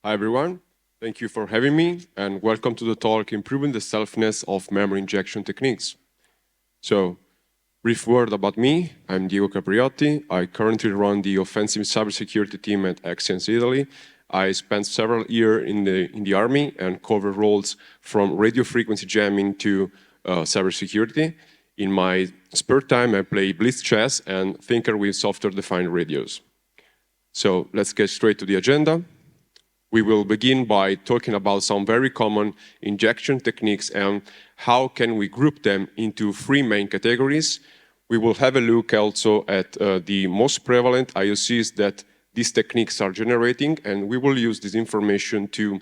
Hi everyone, thank you for having me and welcome to the talk Improving the Stealthiness of Memory Injection Techniques. So, brief word about me, I'm Diego Capriotti. I currently run the offensive cybersecurity team at exes Italy. I spent several years in the army and covered roles from radio frequency jamming to cybersecurity. In my spare time, I play blitz chess and tinker with software-defined radios. So let's get straight to the agenda. We will begin by talking about some very common injection techniques and how can we group them into three main categories. We will have a look also at the most prevalent IOCs that these techniques are generating, and we will use this information to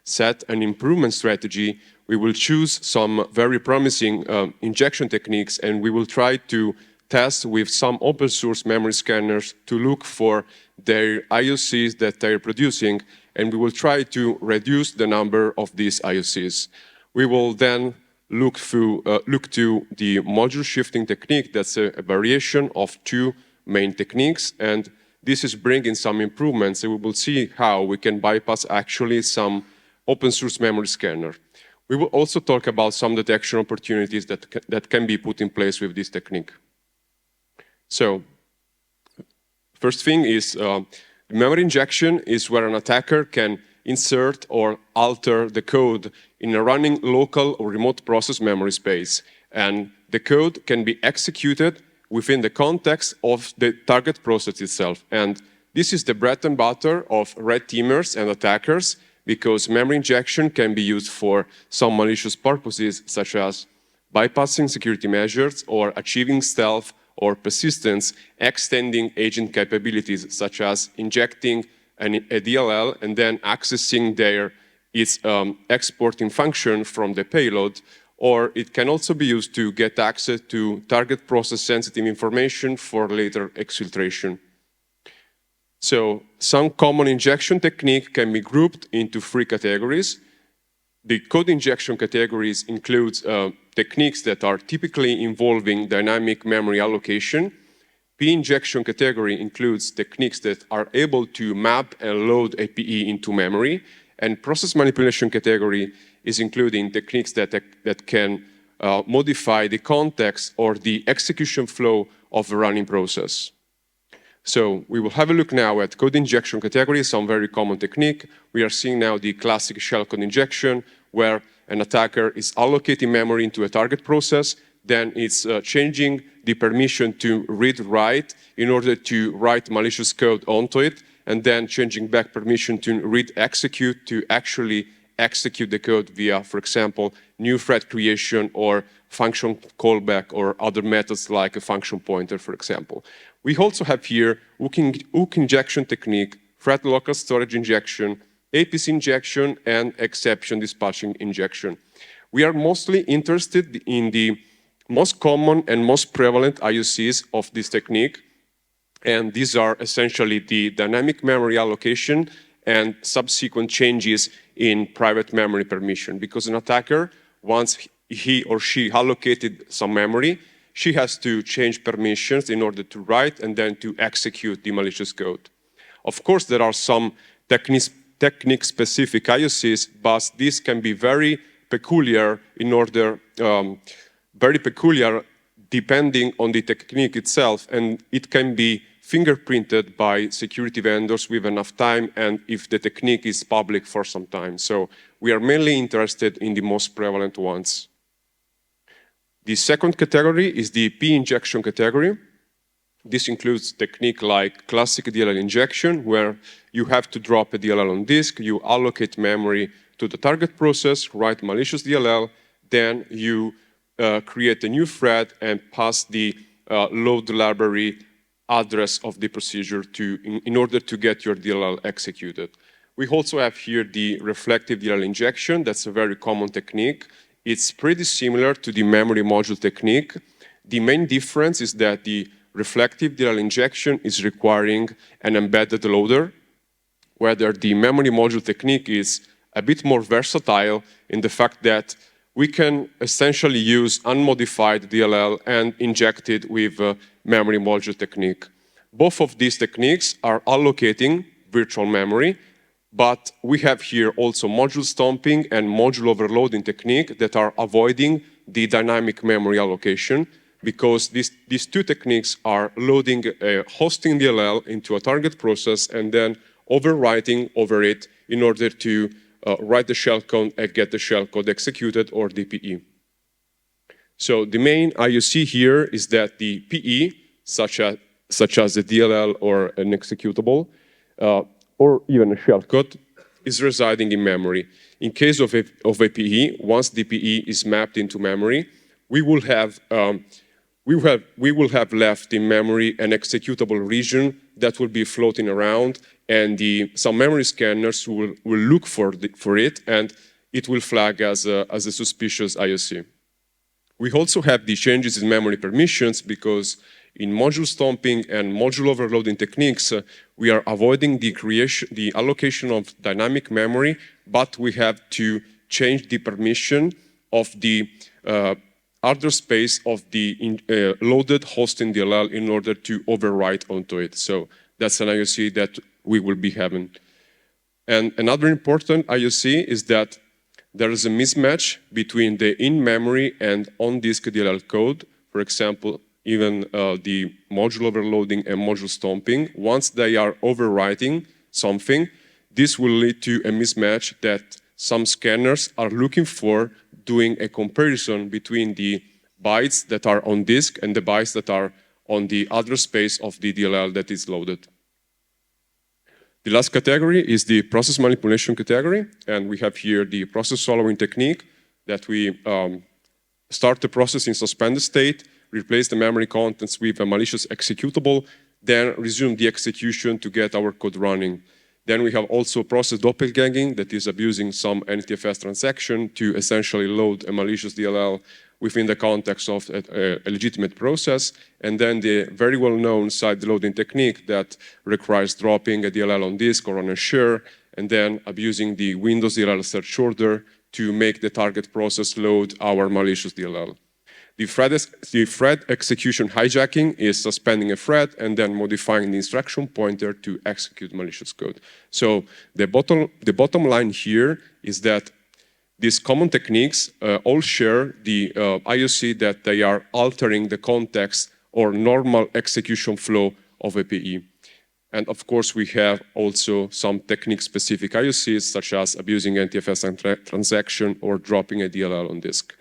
set an improvement strategy. We will choose some very promising injection techniques, and we will try to test with some open source memory scanners to look for their IOCs that they're producing, and we will try to reduce the number of these IOCs. We will then look to the module shifting technique. That's a variation of two main techniques, and this is bringing some improvements, and we will see how we can bypass actually some open source memory scanner. We will also talk about some detection opportunities that can be put in place with this technique. So, first thing is memory injection is where an attacker can insert or alter the code in a running local or remote process memory space. And the code can be executed within the context of the target process itself. And this is the bread and butter of red teamers and attackers, because memory injection can be used for some malicious purposes, such as bypassing security measures or achieving stealth or persistence, extending agent capabilities, such as injecting a DLL and then accessing its exporting function from the payload, or it can also be used to get access to target process sensitive information for later exfiltration. So some common injection technique can be grouped into three categories. The code injection categories includes techniques that are typically involving dynamic memory allocation. P-injection category includes techniques that are able to map and load APE into memory. And process manipulation category is including techniques that can modify the context or the execution flow of the running process. So we will have a look now at code injection category, some very common technique. We are seeing now the classic shellcode injection, where an attacker is allocating memory into a target process, then it's changing the permission to read-write in order to write malicious code onto it, and then changing back permission to read-execute to actually execute the code via, for example, new thread creation or function callback or other methods like a function pointer, for example. We also have here hook injection technique, thread local storage injection, APC injection, and exception dispatching injection. We are mostly interested in the most common and most prevalent IOCs of this technique, and these are essentially the dynamic memory allocation and subsequent changes in private memory permission, because an attacker, once he or she allocated some memory, she has to change permissions in order to write and then to execute the malicious code. Of course, there are some technique-specific IOCs, but these can be very peculiar depending on the technique itself, and it can be fingerprinted by security vendors with enough time and if the technique is public for some time. So we are mainly interested in the most prevalent ones. The second category is the P-injection category. This includes technique like classic DLL injection, where you have to drop a DLL on disk, you allocate memory to the target process, write malicious DLL, then you create a new thread and pass the load library address of the procedure in order to get your DLL executed. We also have here the reflective DLL injection. That's a very common technique. It's pretty similar to the memory module technique. The main difference is that the reflective DLL injection is requiring an embedded loader, whether the memory module technique is a bit more versatile in the fact that we can essentially use unmodified DLL and inject it with memory module technique. Both of these techniques are allocating virtual memory, But we have here also module stomping and module overloading technique that are avoiding the dynamic memory allocation, because these two techniques are loading a hosting DLL into a target process and then overwriting over it in order to write the shellcode and get the shellcode executed, or DPE. So the main IOC here is that the PE, such as a DLL or an executable, or even a shellcode, is residing in memory. In case of a PE, once the PE is mapped into memory, we will have left in memory an executable region that will be floating around, and some memory scanners will look for it, and it will flag as a suspicious IOC. We also have the changes in memory permissions, because in module stomping and module overloading techniques, we are avoiding the allocation of dynamic memory, but we have to change the permission of the other space of the loaded hosting DLL in order to overwrite onto it. So that's an IOC that we will be having. And another important IOC is that there is a mismatch between the in-memory and on-disk DLL code. For example, even the module overloading and module stomping, once they are overwriting something, this will lead to a mismatch that some scanners are looking for, doing a comparison between the bytes that are on disk and the bytes that are on the other space of the DLL that is loaded. The last category is the process manipulation category, and we have here the process following technique that we start the process in suspended state, replace the memory contents with a malicious executable, then resume the execution to get our code running. Then we have also process doppelganging, that is abusing some NTFS transaction to essentially load a malicious DLL within the context of a legitimate process. And then the very well-known side loading technique that requires dropping a DLL on disk or on a share, and then abusing the Windows DLL search order to make the target process load our malicious DLL. The thread execution hijacking is suspending a thread and then modifying the instruction pointer to execute malicious code. So the bottom line here is that these common techniques all share the IOC that they are altering the context or normal execution flow of a PE. And of course, we have also some technique-specific IOCs, such as abusing NTFS transaction or dropping a DLL on disk.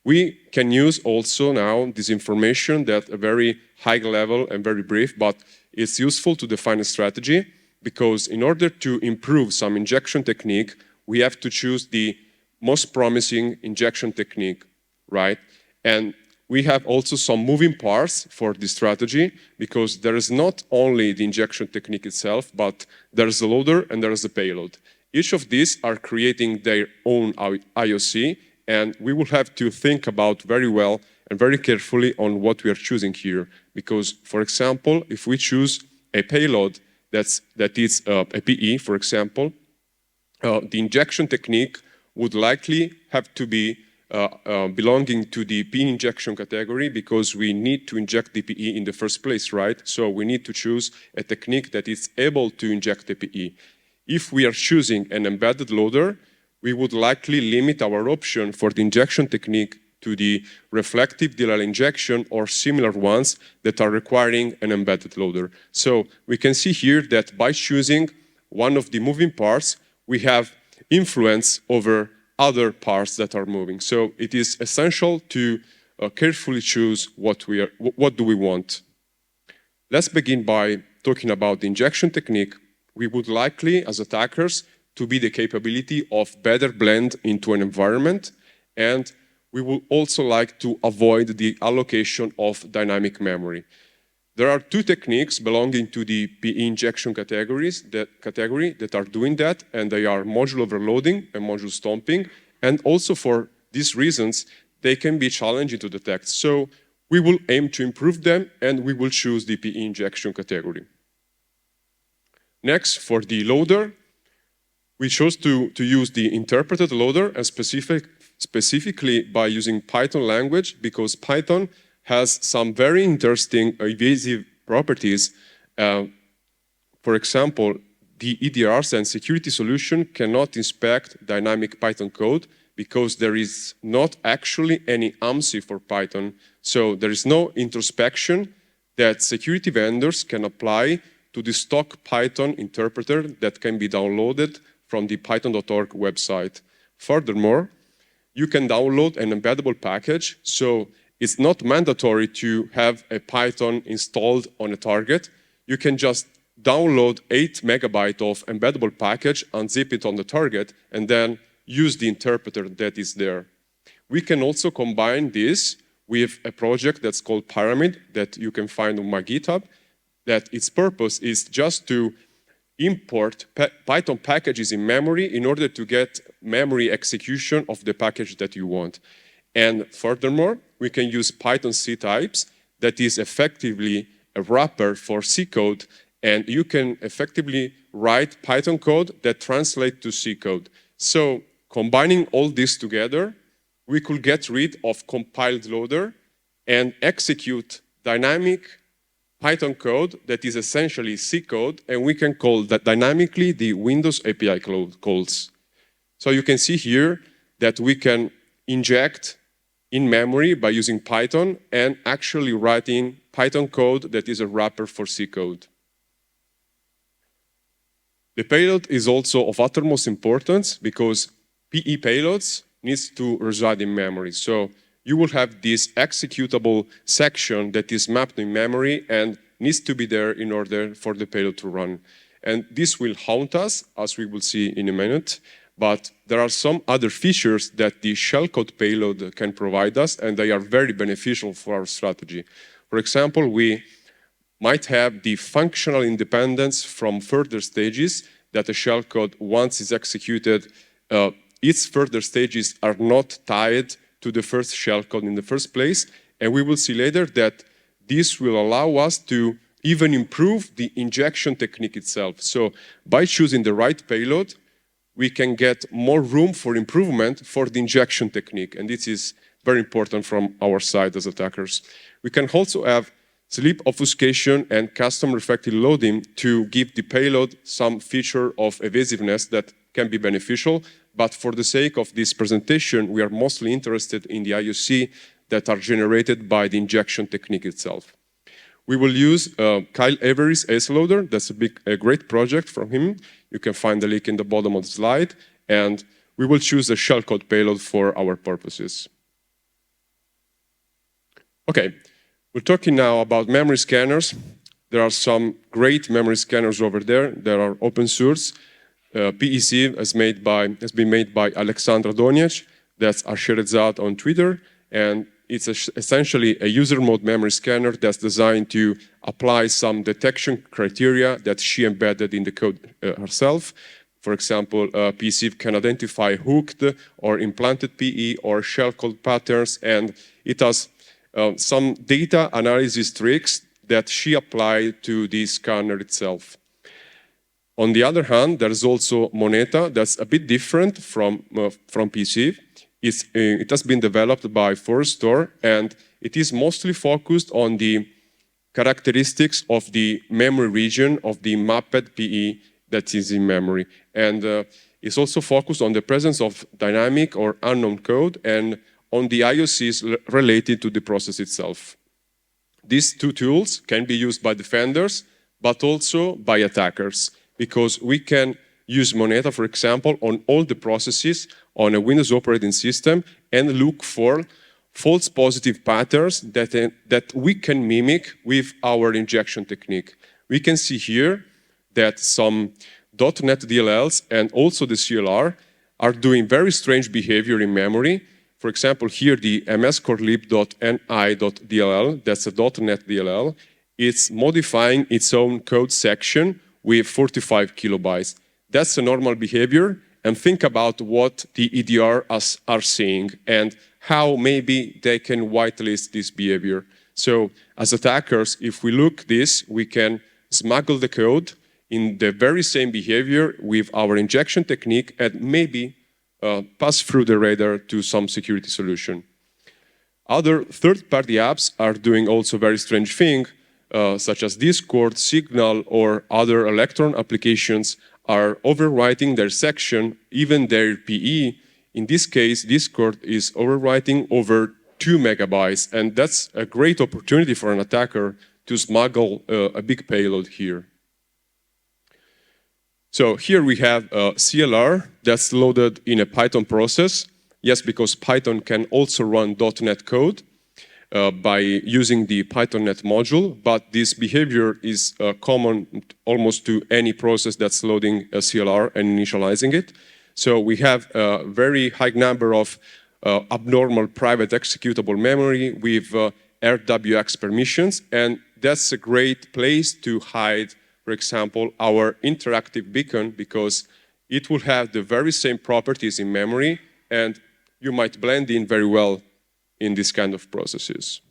We can use also now this information that a very high level and very brief, but it's useful to define a strategy, because in order to improve some injection technique, we have to choose the most promising injection technique, right? And we have also some moving parts for this strategy, because there is not only the injection technique itself, but there is a loader and there is a payload. Each of these are creating their own IOC, and we will have to think about very well and very carefully on what we are choosing here. Because, for example, if we choose a payload that is a PE, for example, the injection technique would likely have to be belonging to the PE injection category, because we need to inject the PE in the first place, right? So we need to choose a technique that is able to inject the PE. If we are choosing an embedded loader, we would likely limit our option for the injection technique to the reflective DLL injection or similar ones that are requiring an embedded loader. So we can see here that by choosing one of the moving parts, we have influence over other parts that are moving. So it is essential to carefully choose what do we want. Let's begin by talking about the injection technique. We would likely, as attackers, to be the capability of better blend into an environment, and we will also like to avoid the allocation of dynamic memory. There are two techniques belonging to the PE injection category that are doing that, and they are module overloading and module stomping, and also for these reasons, they can be challenging to detect. So we will aim to improve them, and we will choose the PE injection category. Next, for the loader, we chose to use the interpreted loader, and specifically by using Python language, because Python has some very interesting evasive properties. For example, the EDRs and security solution cannot inspect dynamic Python code because there is not actually any AMSI for Python. So there is no introspection that security vendors can apply to the stock Python interpreter that can be downloaded from the python.org website. Furthermore, you can download an embeddable package, so it's not mandatory to have a Python installed on a target. You can just download 8 megabytes of embeddable package, unzip it on the target, and then use the interpreter that is there. We can also combine this with a project that's called Pyramid that you can find on my GitHub, that its purpose is just to import Python packages in memory in order to get memory execution of the package that you want. And furthermore, we can use Python ctypes that is effectively a wrapper for C code, and you can effectively write Python code that translates to C code. So combining all this together, we could get rid of compiled loader and execute dynamic Python code that is essentially C code, and we can call that dynamically the Windows API calls. So you can see here that we can inject in memory by using Python and actually writing Python code that is a wrapper for C code. The payload is also of utmost importance because PE payloads needs to reside in memory. So you will have this executable section that is mapped in memory and needs to be there in order for the payload to run. And this will haunt us, as we will see in a minute, but there are some other features that the shellcode payload can provide us, and they are very beneficial for our strategy. For example, we might have the functional independence from further stages that a shellcode, once is executed, its further stages are not tied to the first shellcode in the first place, and we will see later that this will allow us to even improve the injection technique itself. So by choosing the right payload, we can get more room for improvement for the injection technique, and this is very important from our side as attackers. We can also have sleep obfuscation and custom reflective loading to give the payload some feature of evasiveness that can be beneficial, but for the sake of this presentation, we are mostly interested in the IOC that are generated by the injection technique itself. We will use Kyle Avery's ACE loader. That's a great project from him. You can find the link in the bottom of the slide, and we will choose a shellcode payload for our purposes. Okay, we're talking now about memory scanners. There are some great memory scanners over there. There are open source. PEC has been made by Alexandra Donjec. That's Asherzad on Twitter, and it's essentially a user mode memory scanner that's designed to apply some detection criteria that she embedded in the code herself. For example, PEC can identify hooked or implanted PE or shellcode patterns, and it has some data analysis tricks that she applied to the scanner itself. On the other hand, there's also Moneta that's a bit different from PEC. It has been developed by Forrester, and it is mostly focused on the characteristics of the memory region of the mapped PE that is in memory. And it's also focused on the presence of dynamic or unknown code and on the IOCs related to the process itself. These two tools can be used by defenders, but also by attackers, because we can use Moneta, for example, on all the processes on a Windows operating system and look for false positive patterns that we can mimic with our injection technique. We can see here that some .NET DLLs and also the CLR are doing very strange behavior in memory. For example, here the mscorelib.ni.dll, that's a .NET DLL, it's modifying its own code section with 45 kilobytes. That's a normal behavior, and think about what the EDR are seeing and how maybe they can whitelist this behavior. So as attackers, if we look this, we can smuggle the code in the very same behavior with our injection technique and maybe pass through the radar to some security solution. Other third-party apps are doing also very strange things, such as Discord, Signal, or other Electron applications are overwriting their section, even their PE. In this case, Discord is overwriting over 2 megabytes, and that's a great opportunity for an attacker to smuggle a big payload here. So here we have a CLR that's loaded in a Python process. Yes, because Python can also run .NET code by using the PythonNet module, but this behavior is common almost to any process that's loading a CLR and initializing it. So we have a very high number of abnormal private executable memory with RWX permissions, and that's a great place to hide, for example, our interactive beacon, because it will have the very same properties in memory, and you might blend in very well in this kind of processes.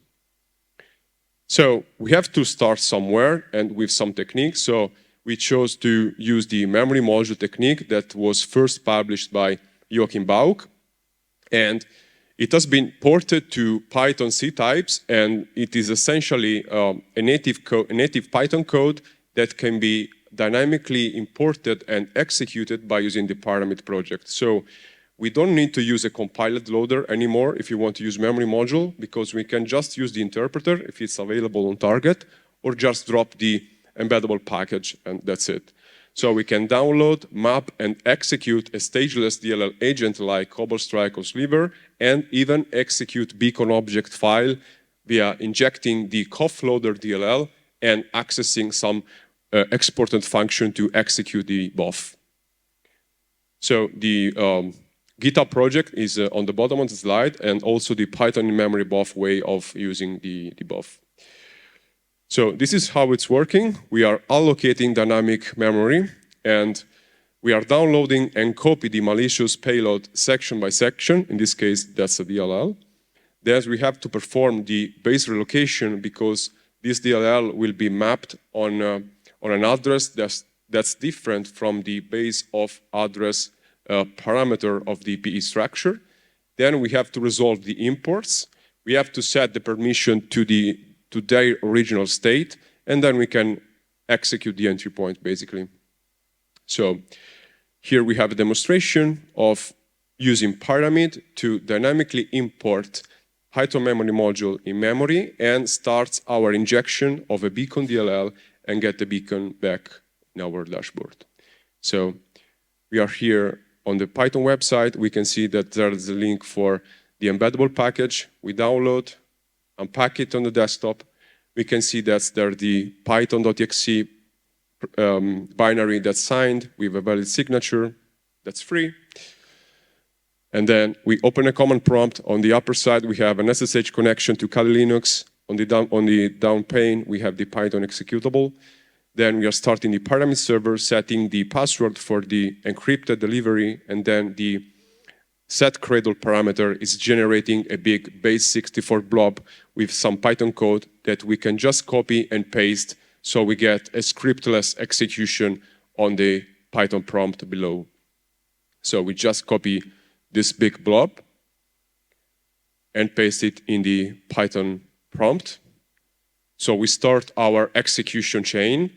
So we have to start somewhere and with some techniques. So we chose to use the memory module technique that was first published by Joachim Bauch, and it has been ported to Python ctypes, and it is essentially a native Python code that can be dynamically imported and executed by using the Pyramid project. So we don't need to use a compiled loader anymore if you want to use memory module, because we can just use the interpreter if it's available on target, or just drop the embeddable package, and that's it. So we can download, map, and execute a stageless DLL agent like CobbleStrike or Sliver, and even execute beacon object file via injecting the COF loader DLL and accessing some exported function to execute the BOF. So the GitHub project is on the bottom of the slide, and also the Python in memory BOF way of using the BOF. So this is how it's working. We are allocating dynamic memory, and we are downloading and copy the malicious payload section by section. In this case, that's a DLL. Then we have to perform the base relocation, because this DLL will be mapped on an address that's different from the base of address parameter of the PE structure. Then we have to resolve the imports. We have to set the permission to their original state, and then we can execute the entry point, basically. So here we have a demonstration of using Pyramid to dynamically import PythonMemoryModule in memory and starts our injection of a beacon DLL and get the beacon back in our dashboard. So we are here on the Python website. We can see that there is a link for the embeddable package. We download, unpack it on the desktop. We can see that's there the python.exe binary that's signed with a valid signature. That's free. And then we open a command prompt. On the upper side, we have an SSH connection to Kali Linux. On the down pane, we have the Python executable. Then we are starting the Pyramid server, setting the password for the encrypted delivery, and then the set cradle parameter is generating a big base64 blob with some Python code that we can just copy and paste, so we get a scriptless execution on the Python prompt below. So we just copy this big blob and paste it in the Python prompt. So we start our execution chain.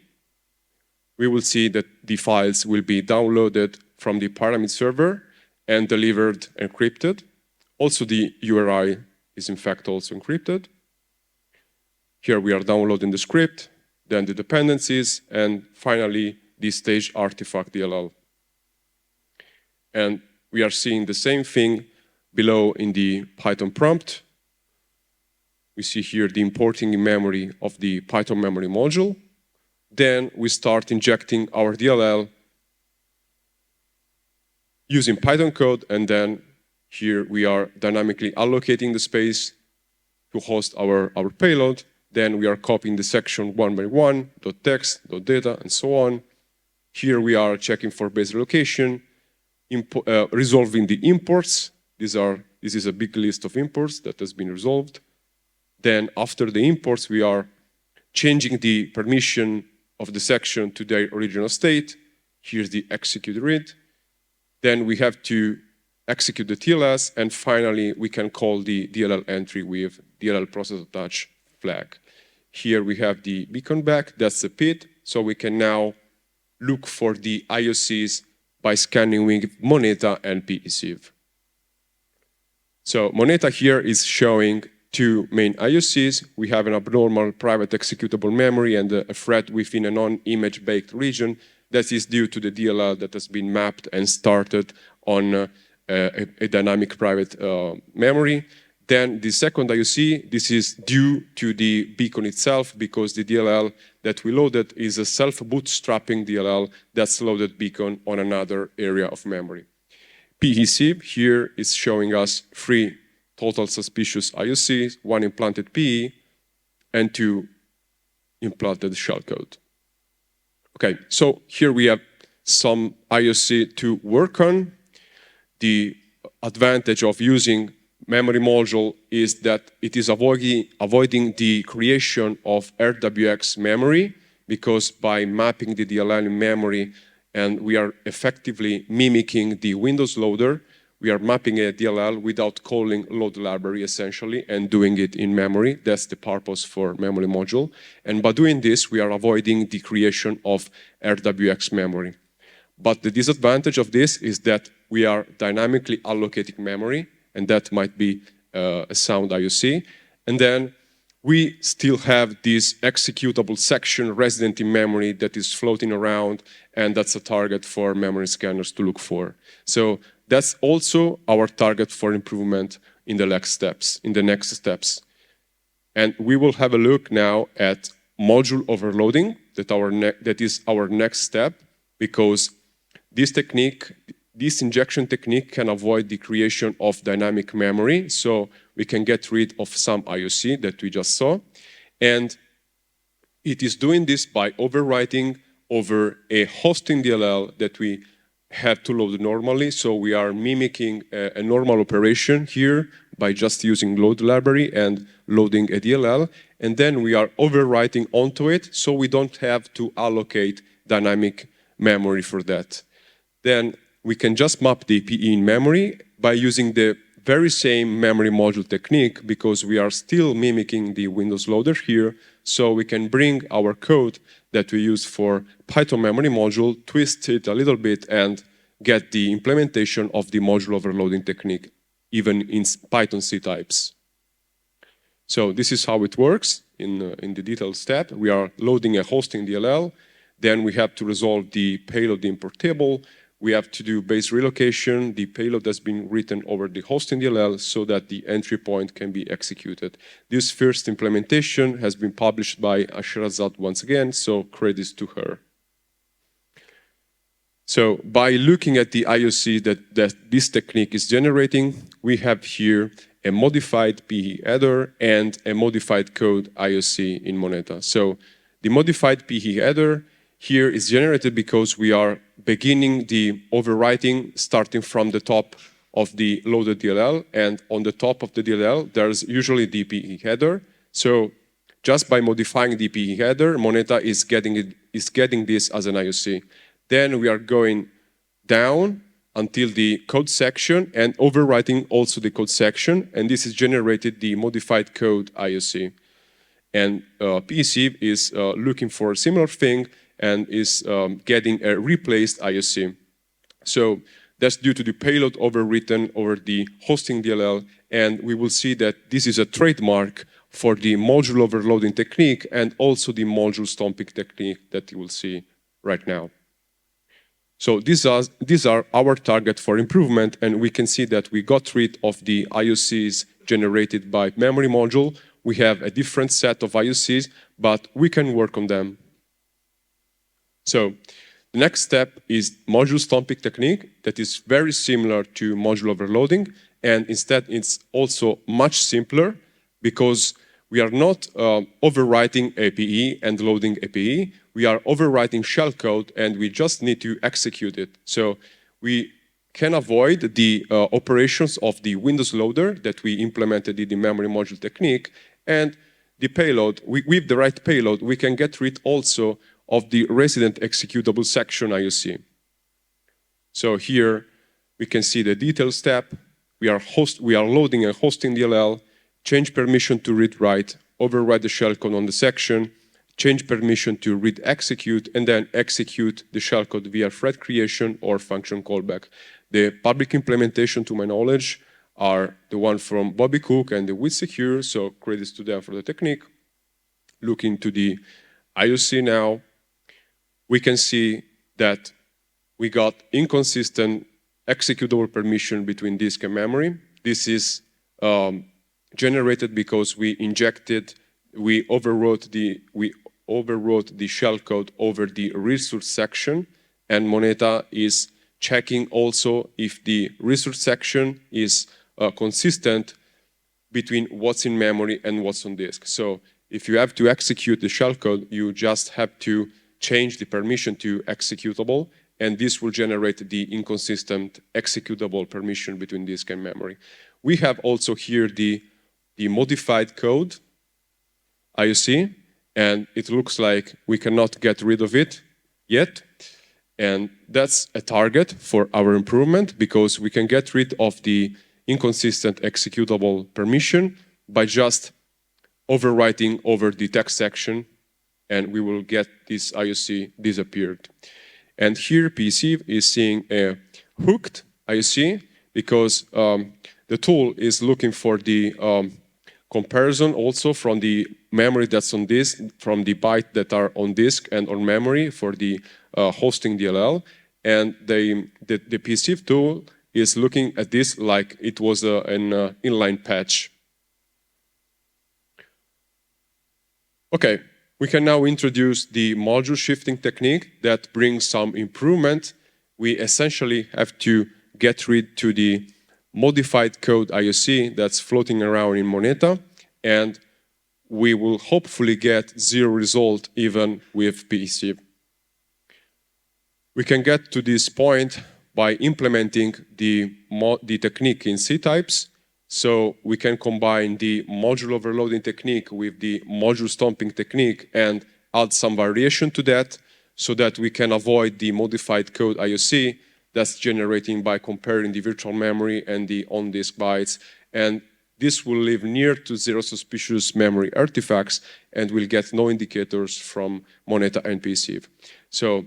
We will see that the files will be downloaded from the Pyramid server and delivered encrypted. Also, the URI is in fact also encrypted. Here we are downloading the script, then the dependencies, and finally the stage artifact DLL. And we are seeing the same thing below in the Python prompt. We see here the importing in memory of the Python memory module. Then we start injecting our DLL using Python code, and then here we are dynamically allocating the space to host our payload. Then we are copying the section one by one, .text, .data, and so on. Here we are checking for base relocation, resolving the imports. This is a big list of imports that has been resolved. Then after the imports, we are changing the permission of the section to their original state. Here's the execute read. Then we have to execute the TLS, and finally we can call the DLL entry with DLL process attach flag. Here we have the beacon back, that's the PID, so we can now look for the IOCs by scanning with Moneta and PECIV. So Moneta here is showing two main IOCs. We have an abnormal private executable memory and a thread within a non-image baked region. That is due to the DLL that has been mapped and started on a dynamic private memory. Then the second IOC, this is due to the beacon itself, because the DLL that we loaded is a self-bootstrapping DLL that's loaded beacon on another area of memory. PECIV here is showing us 3 total suspicious IOCs, 1 implanted PE and 2 implanted shellcode. Okay, so here we have some IOC to work on. The advantage of using memory module is that it is avoiding the creation of RWX memory, because by mapping the DLL in memory and we are effectively mimicking the Windows loader, we are mapping a DLL without calling load library essentially and doing it in memory. That's the purpose for memory module. And by doing this, we are avoiding the creation of RWX memory. But the disadvantage of this is that we are dynamically allocating memory, and that might be a sound IOC. And then we still have this executable section resident in memory that is floating around, and that's a target for memory scanners to look for. So that's also our target for improvement in the next steps. And we will have a look now at module overloading, that is our next step, because this injection technique can avoid the creation of dynamic memory, so we can get rid of some IOC that we just saw. And it is doing this by overwriting over a hosting DLL that we have to load normally. So we are mimicking a normal operation here by just using load library and loading a DLL. And then we are overwriting onto it, so we don't have to allocate dynamic memory for that. Then we can just map the PE in memory by using the very same memory module technique, because we are still mimicking the Windows loader here. So we can bring our code that we use for PythonMemoryModule, twist it a little bit, and get the implementation of the module overloading technique, even in Python ctypes. So this is how it works in the detailed step. We are loading a hosting DLL. Then we have to resolve the payload import table. We have to do base relocation. The payload has been written over the hosting DLL so that the entry point can be executed. This first implementation has been published by Asherazad once again, so credits to her. So by looking at the IOC that this technique is generating, we have here a modified PE header and a modified code IOC in Moneta. So the modified PE header here is generated because we are beginning the overwriting starting from the top of the loaded DLL, and on the top of the DLL there's usually the PE header. So just by modifying the PE header, Moneta is getting this as an IOC. Then we are going down until the code section and overwriting also the code section, and this is generated the modified code IOC. And PECIV is looking for a similar thing and is getting a replaced IOC. So that's due to the payload overwritten over the hosting DLL, and we will see that this is a trademark for the module overloading technique and also the module stomping technique that you will see right now. So these are our target for improvement, and we can see that we got rid of the IOCs generated by memory module. We have a different set of IOCs, but we can work on them. So the next step is module stomping technique that is very similar to module overloading, and instead it's also much simpler because we are not overwriting APE and loading APE. We are overwriting shellcode and we just need to execute it. So we can avoid the operations of the Windows loader that we implemented in the memory module technique, and the payload, with the right payload, we can get rid also of the resident executable section IOC. So here we can see the detail step. We are loading a hosting DLL, change permission to read-write, overwrite the shellcode on the section, change permission to read execute, and then execute the shellcode via thread creation or function callback. The public implementation, to my knowledge, are the one from Bobby Cook and the WithSecure, so credits to them for the technique. Looking to the IOC now, we can see that we got inconsistent executable permission between disk and memory. This is generated because we overwrote the shellcode over the resource section, and Moneta is checking also if the resource section is consistent between what's in memory and what's on disk. So if you have to execute the shellcode, you just have to change the permission to executable, and this will generate the inconsistent executable permission between disk and memory. We have also here the modified code IOC, and it looks like we cannot get rid of it yet. And that's a target for our improvement, because we can get rid of the inconsistent executable permission by just overwriting over the text section, and we will get this IOC disappeared. And here PC is seeing a hooked IOC, because the tool is looking for the comparison also from the memory that's on disk, from the byte that are on disk and on memory for the hosting DLL. And the PC tool is looking at this like it was an inline patch. Okay, we can now introduce the module shifting technique that brings some improvement. We essentially have to get rid to the modified code IOC that's floating around in Moneta, and we will hopefully get zero result even with PC. We can get to this point by implementing the technique in ctypes. So we can combine the module overloading technique with the module stomping technique and add some variation to that, so that we can avoid the modified code IOC that's generating by comparing the virtual memory and the on-disk bytes. And this will leave near to zero suspicious memory artifacts, and we'll get no indicators from Moneta and PC. So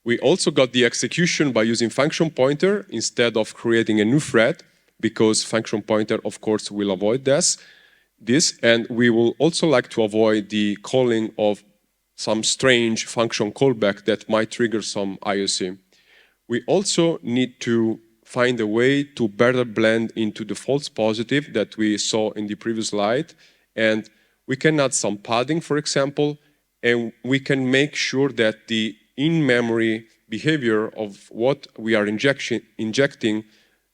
we also got the execution by using function pointer instead of creating a new thread, because function pointer, of course, will avoid this. And we will also like to avoid the calling of some strange function callback that might trigger some IOC. We also need to find a way to better blend into the false positive that we saw in the previous slide. And we can add some padding, for example, and we can make sure that the in-memory behavior of what we are injecting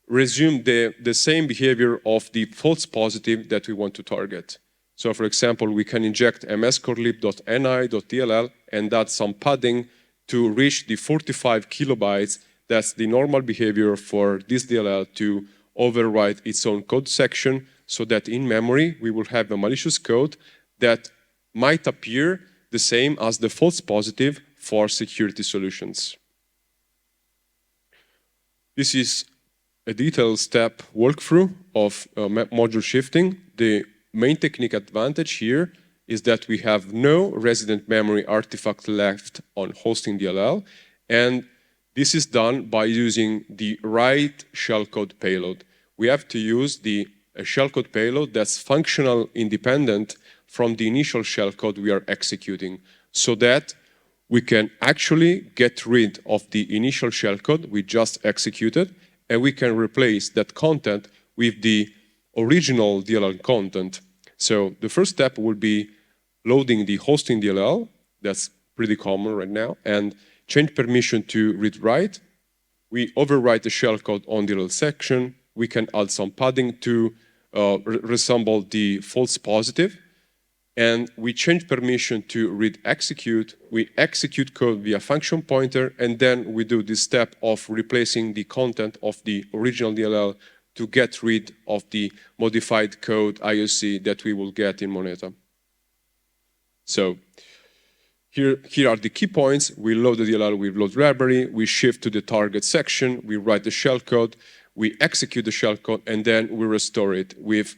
resume the same behavior of the false positive that we want to target. So for example, we can inject mscorelib.ni.dll and add some padding to reach the 45 kilobytes. That's the normal behavior for this DLL to overwrite its own code section, so that in memory we will have a malicious code that might appear the same as the false positive for security solutions. This is a detailed step walkthrough of module shifting. The main technique advantage here is that we have no resident memory artifact left on hosting DLL, and this is done by using the right shellcode payload. We have to use the shellcode payload that's functional independent from the initial shellcode we are executing, so that we can actually get rid of the initial shellcode we just executed, and we can replace that content with the original DLL content. So the first step would be loading the hosting DLL, that's pretty common right now, and change permission to read-write. We overwrite the shellcode on DLL section. We can add some padding to resemble the false positive. And we change permission to read-execute. We execute code via function pointer, and then we do this step of replacing the content of the original DLL to get rid of the modified code IOC that we will get in Moneta. So here are the key points. We load the DLL with load library, we shift to the target section, we write the shellcode, we execute the shellcode, and then we restore it with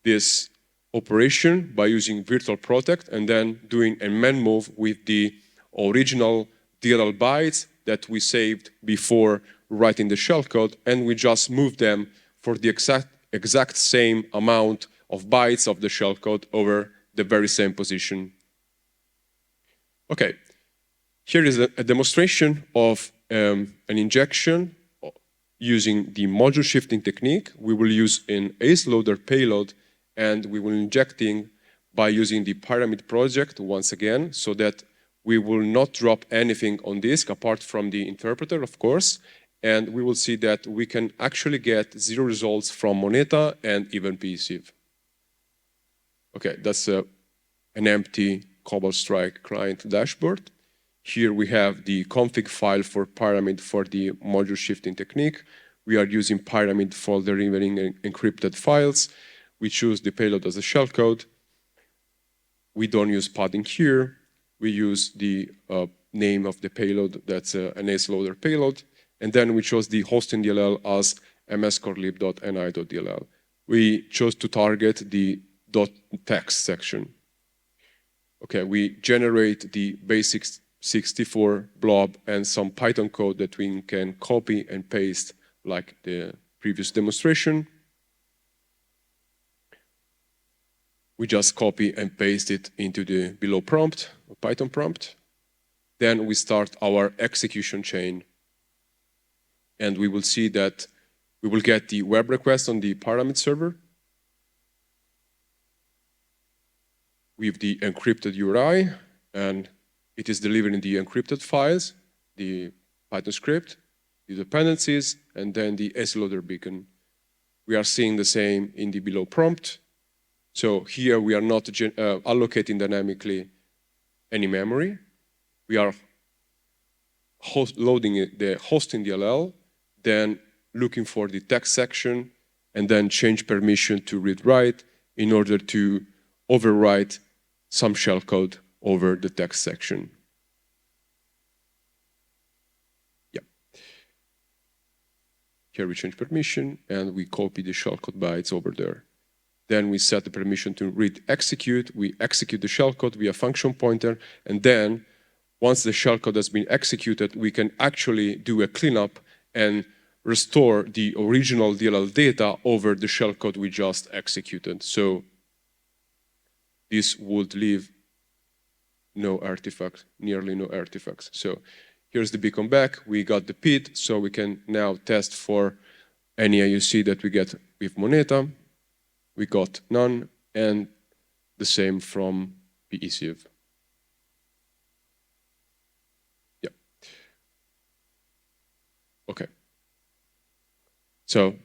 this operation by using virtual protect and then doing a man move with the original DLL bytes that we saved before writing the shellcode, and we just move them for the exact same amount of bytes of the shellcode over the very same position. Okay, here is a demonstration of an injection using the module shifting technique. We will use an ACE loader payload, and we will injecting by using the pyramid project once again, so that we will not drop anything on disk apart from the interpreter, of course, and we will see that we can actually get 0 results from Moneta and even PECV. Okay, that's an empty Cobalt Strike client dashboard. Here we have the config file for Pyramid for the module shifting technique. We are using Pyramid for delivering encrypted files. We choose the payload as a shellcode. We don't use padding here. We use the name of the payload, that's an ACE loader payload. And then we chose the hosting DLL as mscorelib.ni.dll. We chose to target the .text section. Okay, we generate the basic 64 blob and some Python code that we can copy and paste like the previous demonstration. We just copy and paste it into the below prompt, Python prompt. Then we start our execution chain. And we will see that we will get the web request on the Pyramid server with the encrypted URI, and it is delivered in the encrypted files, the Python script, the dependencies, and then the ACE loader beacon. We are seeing the same in the below prompt. So here we are not allocating dynamically any memory. We are loading the hosting DLL, then looking for the text section, and then change permission to read-write in order to overwrite some shellcode over the text section. Yeah. Here we change permission, and we copy the shellcode bytes over there. Then we set the permission to read execute. We execute the shellcode via function pointer, and then once the shellcode has been executed, we can actually do a cleanup and restore the original DLL data over the shellcode we just executed. So this would leave no artifacts, nearly no artifacts. So here's the beacon back. We got the PID, so we can now test for any IUC that we get with Moneta. We got none, and the same from PECV. Yeah. Okay. So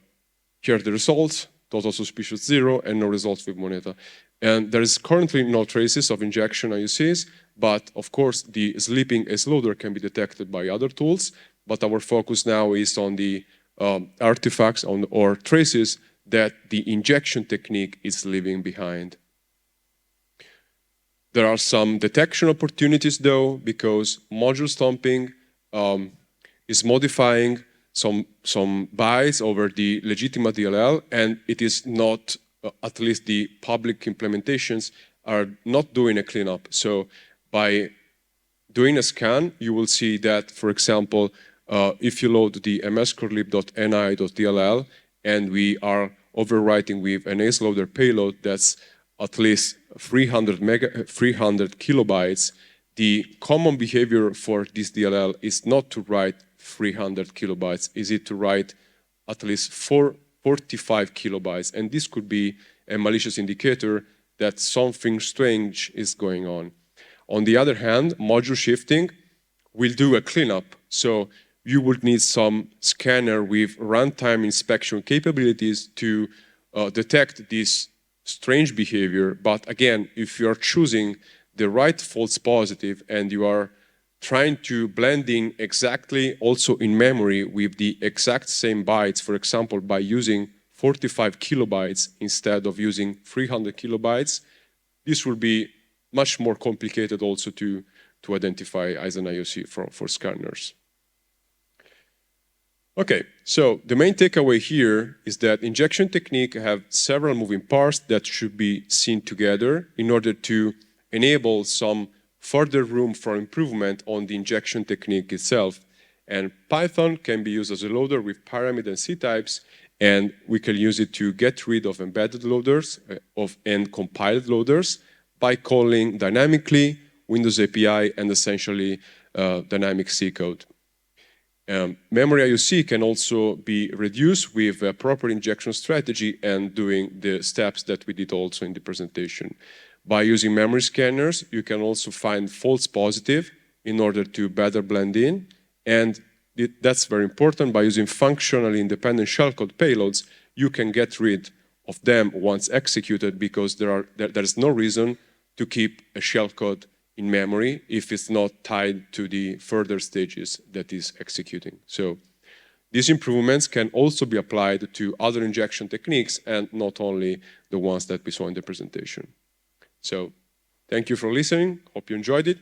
here are the results, total suspicious 0, and no results with Moneta. And there is currently no traces of injection IUCs, but of course the sleeping ACE loader can be detected by other tools, but our focus now is on the artifacts or traces that the injection technique is leaving behind. There are some detection opportunities though, because module stomping is modifying some bytes over the legitimate DLL, and it is not, at least the public implementations are not doing a cleanup. So by doing a scan, you will see that, for example, if you load the mscorelib.ni.dll and we are overwriting with an ACE loader payload that's at least 300 kilobytes, the common behavior for this DLL is not to write 300 kilobytes, is it to write at least 45 kilobytes, and this could be a malicious indicator that something strange is going on. On the other hand, module shifting will do a cleanup, so you would need some scanner with runtime inspection capabilities to detect this strange behavior. But again, if you are choosing the right false positive and you are trying to blend in exactly also in memory with the exact same bytes, for example, by using 45 kilobytes instead of using 300 kilobytes, this will be much more complicated also to identify as an IOC for scanners. Okay, so the main takeaway here is that injection technique have several moving parts that should be seen together in order to enable some further room for improvement on the injection technique itself. And Python can be used as a loader with pyramid and ctypes, and we can use it to get rid of embedded loaders and compiled loaders by calling dynamically Windows API and essentially dynamic C code. Memory IOC can also be reduced with a proper injection strategy and doing the steps that we did also in the presentation. By using memory scanners, you can also find false positive in order to better blend in. And that's very important. By using functionally independent shellcode payloads, you can get rid of them once executed because there is no reason to keep a shellcode in memory if it's not tied to the further stages that is executing. So these improvements can also be applied to other injection techniques and not only the ones that we saw in the presentation. So thank you for listening. Hope you enjoyed it.